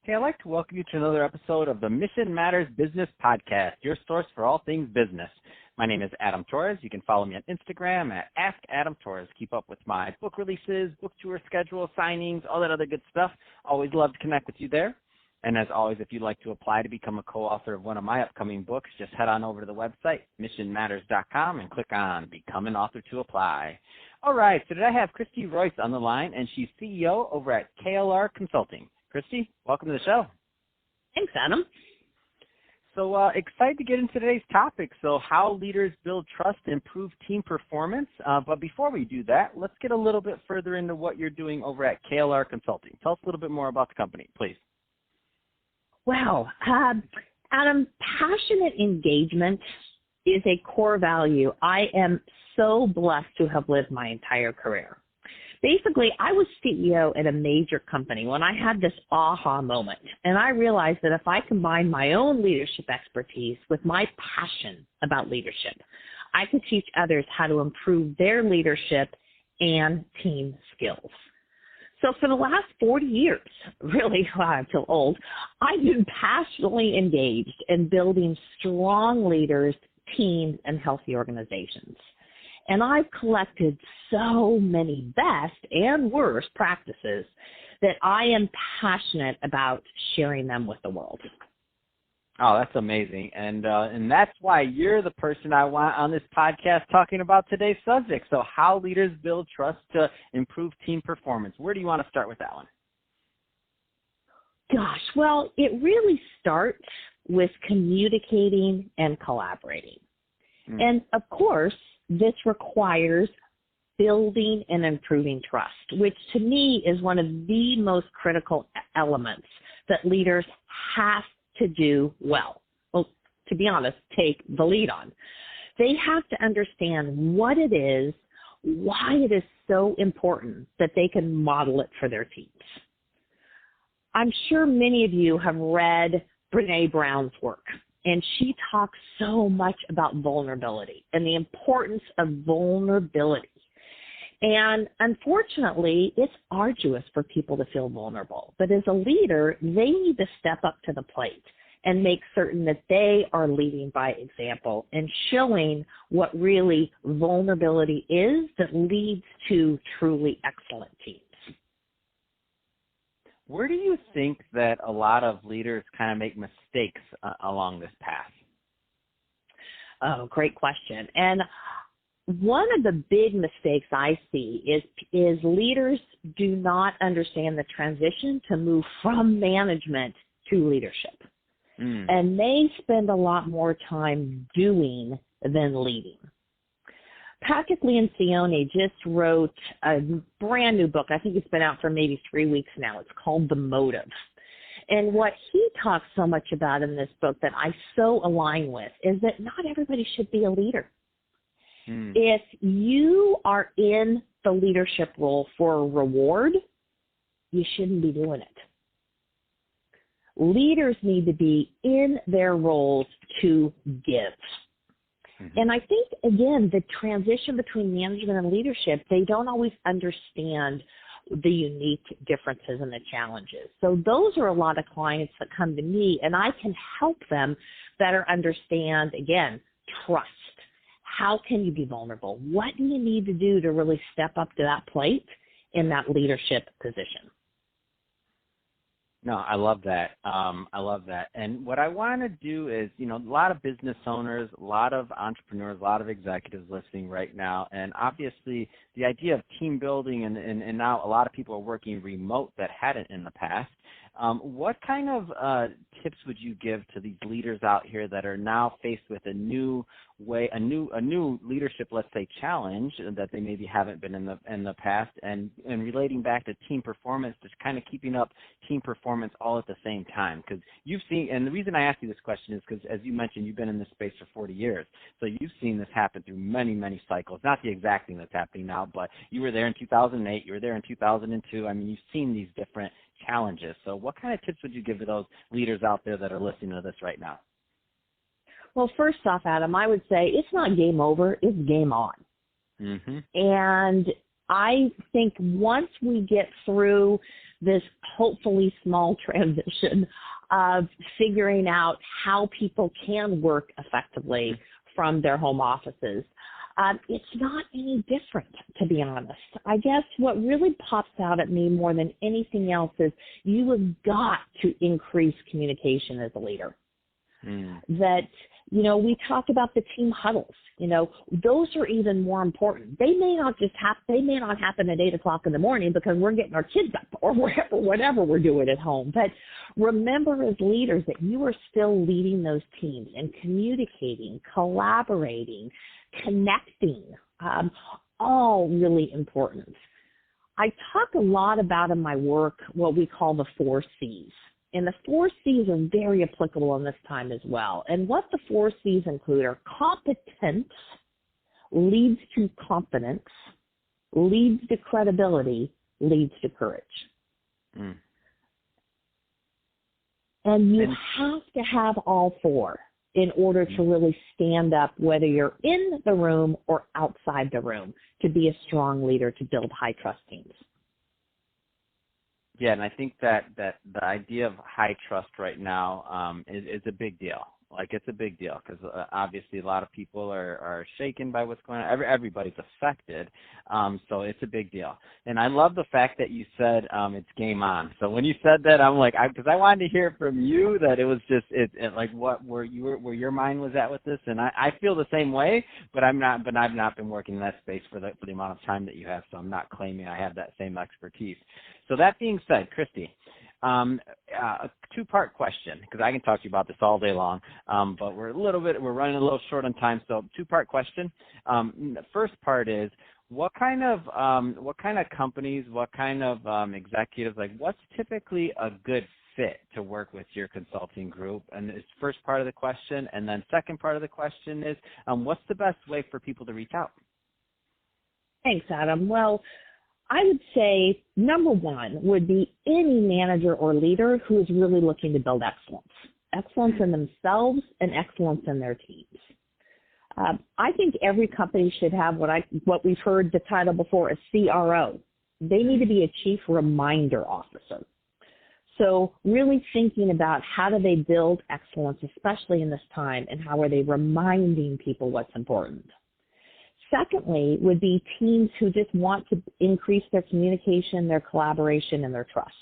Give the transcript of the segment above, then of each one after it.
Okay, I'd like to welcome you to another episode of the Mission Matters Business Podcast, your source for all things business. My name is Adam Torres. You can follow me on Instagram at AskAdamTorres. Keep up with my book releases, book tour schedule, signings, all that other good stuff. Always love to connect with you there. And as always, if you'd like to apply to become a co-author of one of my upcoming books, just head on over to the website, missionmatters.com, and click on Become an Author to apply. All right, so today I have Kristi Royse on the line, and she's CEO over at KLR Consulting. Kristi, welcome to the show. Thanks, Adam. So excited to get into today's topic. So how leaders build trust, improve team performance. But before we do that, let's get a little bit further into what you're doing over at KLR Consulting. Tell us a little bit more about the company, please. Wow. Adam, passionate engagement is a core value I am so blessed to have lived my entire career. Basically, I was CEO at a major company when I had this aha moment, and I realized that if I combined my own leadership expertise with my passion about leadership, I could teach others how to improve their leadership and team skills. So for the last 40 years, really until old, I've been passionately engaged in building strong leaders, teams, and healthy organizations. And I've collected so many best and worst practices that I am passionate about sharing them with the world. Oh, that's amazing. And that's why you're the person I want on this podcast talking about today's subject. So how leaders build trust to improve team performance. Where do you want to start with that one? Gosh, well, it really starts with communicating and collaborating. And of course, this requires building and improving trust, which to me is one of the most critical elements that leaders have to do well. Well, to be honest, take the lead on. They have to understand what it is, why it is so important that they can model it for their teams. I'm sure many of you have read Brené Brown's work. And she talks so much about vulnerability and the importance of vulnerability. And unfortunately, it's arduous for people to feel vulnerable. But as a leader, they need to step up to the plate and make certain that they are leading by example and showing what really vulnerability is that leads to truly excellent teams. Where do you think that a lot of leaders kind of make mistakes along this path? Oh, great question. And one of the big mistakes I see is leaders do not understand the transition to move from management to leadership. And they spend a lot more time doing than leading. Patrick Lencioni just wrote a brand new book. I think it's been out for maybe 3 weeks now. It's called The Motive. And what he talks so much about in this book that I so align with is that not everybody should be a leader. If you are in the leadership role for a reward, you shouldn't be doing it. Leaders need to be in their roles to give. And I think, again, the transition between management and leadership, they don't always understand the unique differences and the challenges. So those are a lot of clients that come to me, and I can help them better understand, again, trust. How can you be vulnerable? What do you need to do to really step up to that plate in that leadership position? No, I love that. I love that. And what I want to do is, a lot of business owners, a lot of entrepreneurs, a lot of executives listening right now. And obviously the idea of team building and now a lot of people are working remote that hadn't in the past. What kind of tips would you give to these leaders out here that are now faced with a new way, a new leadership, let's say, challenge that they maybe haven't been in the past, and relating back to team performance, just kind of keeping up team performance all at the same time? Because you've seen, and the reason I ask you this question is because, as you mentioned, you've been in this space for 40 years, so you've seen this happen through many, many cycles. Not the exact thing that's happening now, but you were there in 2008, you were there in 2002. I mean, you've seen these different challenges. So what kind of tips would you give to those leaders out there that are listening to this right now? Well, first off, Adam, I would say it's not game over, it's game on. And I think once we get through this hopefully small transition of figuring out how people can work effectively from their home offices. It's not any different, to be honest. I guess what really pops out at me more than anything else is you have got to increase communication as a leader. That, we talked about the team huddles. Those are even more important. They may not happen at 8 o'clock in the morning because we're getting our kids up or whatever we're doing at home. But remember as leaders that you are still leading those teams and communicating, collaborating, connecting, all really important. I talk a lot about in my work what we call the 4 C's. And the 4 C's are very applicable in this time as well. And what the 4 C's include are competence leads to confidence, leads to credibility, leads to courage. And you have to have all 4 in order to really stand up, whether you're in the room or outside the room, to be a strong leader, to build high trust teams. Yeah, and I think that the idea of high trust right now is a big deal. Like, it's a big deal because obviously a lot of people are shaken by what's going on. Everybody's affected, so it's a big deal. And I love the fact that you said it's game on. So when you said that, I'm like, because I wanted to hear from you that it was just like where your mind was at with this. And I feel the same way, but I've not been working in that space for the amount of time that you have. So I'm not claiming I have that same expertise. So that being said, Kristi, a 2-part question, because I can talk to you about this all day long, but we're running a little short on time. So 2-part question. The first part is, what kind of companies, what kind of executives, like what's typically a good fit to work with your consulting group? And it's first part of the question. And then second part of the question is, what's the best way for people to reach out? Thanks, Adam. Well, I would say number 1 would be any manager or leader who is really looking to build excellence in themselves and excellence in their teams. I think every company should have what we've heard the title before, a CRO. They need to be a chief reminder officer. So really thinking about how do they build excellence, especially in this time, and how are they reminding people what's important. Secondly, would be teams who just want to increase their communication, their collaboration, and their trust.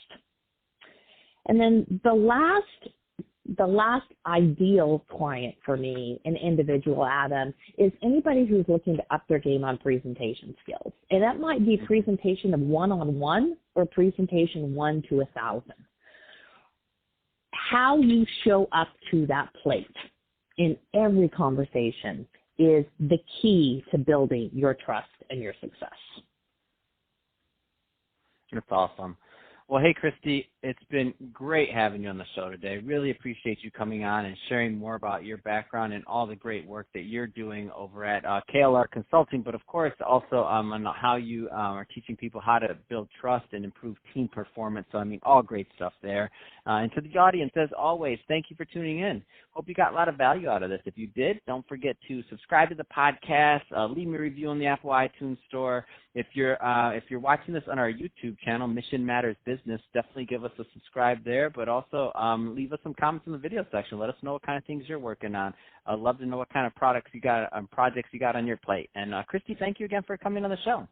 And then the last ideal client for me, an individual, Adam, is anybody who's looking to up their game on presentation skills. And that might be presentation of one-on-one or presentation 1 to 1,000. How you show up to that plate in every conversation is the key to building your trust and your success. That's awesome. Well, hey, Kristi, it's been great having you on the show today. Really appreciate you coming on and sharing more about your background and all the great work that you're doing over at KLR Consulting, but of course also on how you are teaching people how to build trust and improve team performance. So, all great stuff there. And to the audience, as always, thank you for tuning in. Hope you got a lot of value out of this. If you did, don't forget to subscribe to the podcast, leave me a review on the Apple iTunes Store. If you're watching this on our YouTube channel, Mission Matters Business, definitely give us a subscribe there, but also leave us some comments in the video section. Let us know what kind of things you're working on. I'd love to know what kind of projects you got on your plate. And Kristi, thank you again for coming on the show.